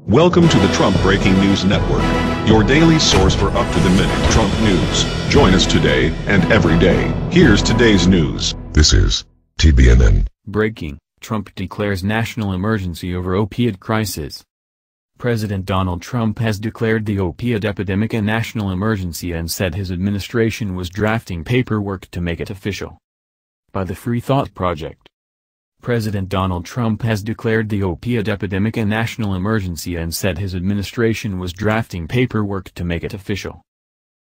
Welcome to the Trump Breaking News Network, your daily source for up-to-the-minute Trump news. Join us today and every day. Here's today's news. This is TBNN. Breaking: Trump declares national emergency over opioid crisis. President Donald Trump has declared the opioid epidemic a national emergency and said his administration was drafting paperwork to make it official. By the Free Thought Project. President Donald Trump has declared the opioid epidemic a national emergency and said his administration was drafting paperwork to make it official.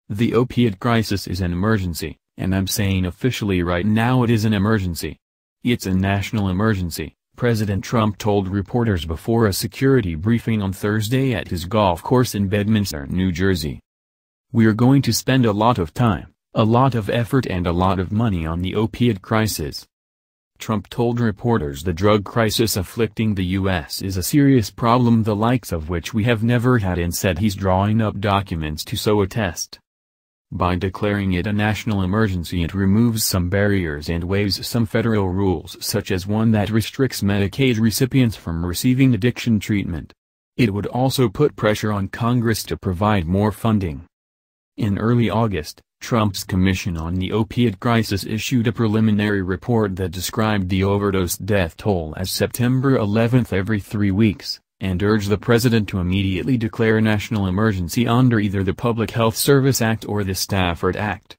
The opioid crisis is an emergency, and I'm saying officially right now it is an emergency. It's a national emergency, President Trump told reporters before a security briefing on Thursday at his golf course in Bedminster, New Jersey. "We're going to spend a lot of time, a lot of effort and a lot of money on the opioid crisis." Trump told reporters the drug crisis afflicting the U.S. is a serious problem the likes of which we have never had, and said he's drawing up documents to so attest. By declaring it a national emergency, it removes some barriers and waives some federal rules, such as one that restricts Medicaid recipients from receiving addiction treatment. It would also put pressure on Congress to provide more funding. In early August, Trump's Commission on the Opioid Crisis issued a preliminary report that described the overdose death toll as September 11th every 3 weeks, and urged the president to immediately declare a national emergency under either the Public Health Service Act or the Stafford Act.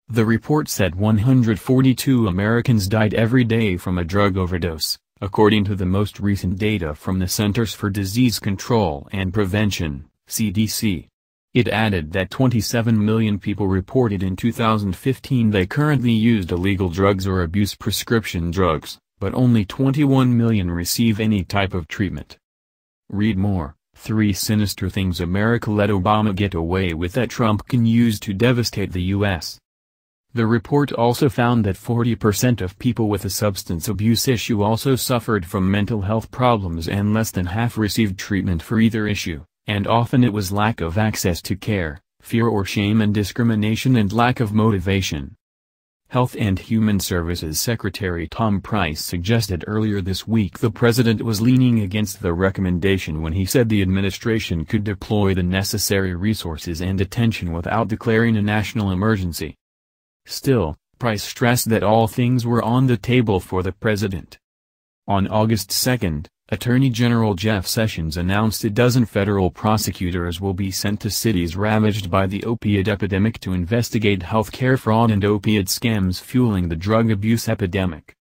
The report said 142 Americans died every day from a drug overdose, according to the most recent data from the Centers for Disease Control and Prevention, CDC. It added that 27 million people reported in 2015 they currently used illegal drugs or abuse prescription drugs, but only 21 million receive any type of treatment. Read more: 3 sinister things America let Obama get away with that Trump can use to devastate the U.S. The report also found that 40% of people with a substance abuse issue also suffered from mental health problems, and less than half received treatment for either issue. And often it was lack of access to care, fear or shame and discrimination and lack of motivation. Health and Human Services Secretary Tom Price suggested earlier this week the president was leaning against the recommendation when he said the administration could deploy the necessary resources and attention without declaring a national emergency. Still, Price stressed that all things were on the table for the president. On August 2, Attorney General Jeff Sessions announced a dozen federal prosecutors will be sent to cities ravaged by the opioid epidemic to investigate healthcare fraud and opioid scams fueling the drug abuse epidemic.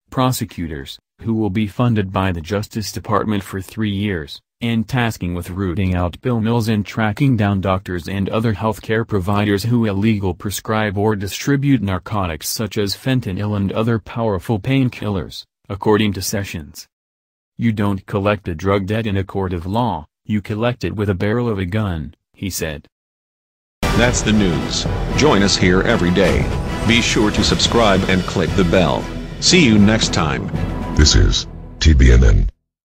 Prosecutors, who will be funded by the Justice Department for 3 years, and tasking with rooting out pill mills and tracking down doctors and other healthcare providers who illegally prescribe or distribute narcotics such as fentanyl and other powerful painkillers, according to Sessions. "You don't collect a drug debt in a court of law, you collect it with a barrel of a gun," he said. That's the news. Join us here every day. Be sure to subscribe and click the bell. See you next time. This is TBNN.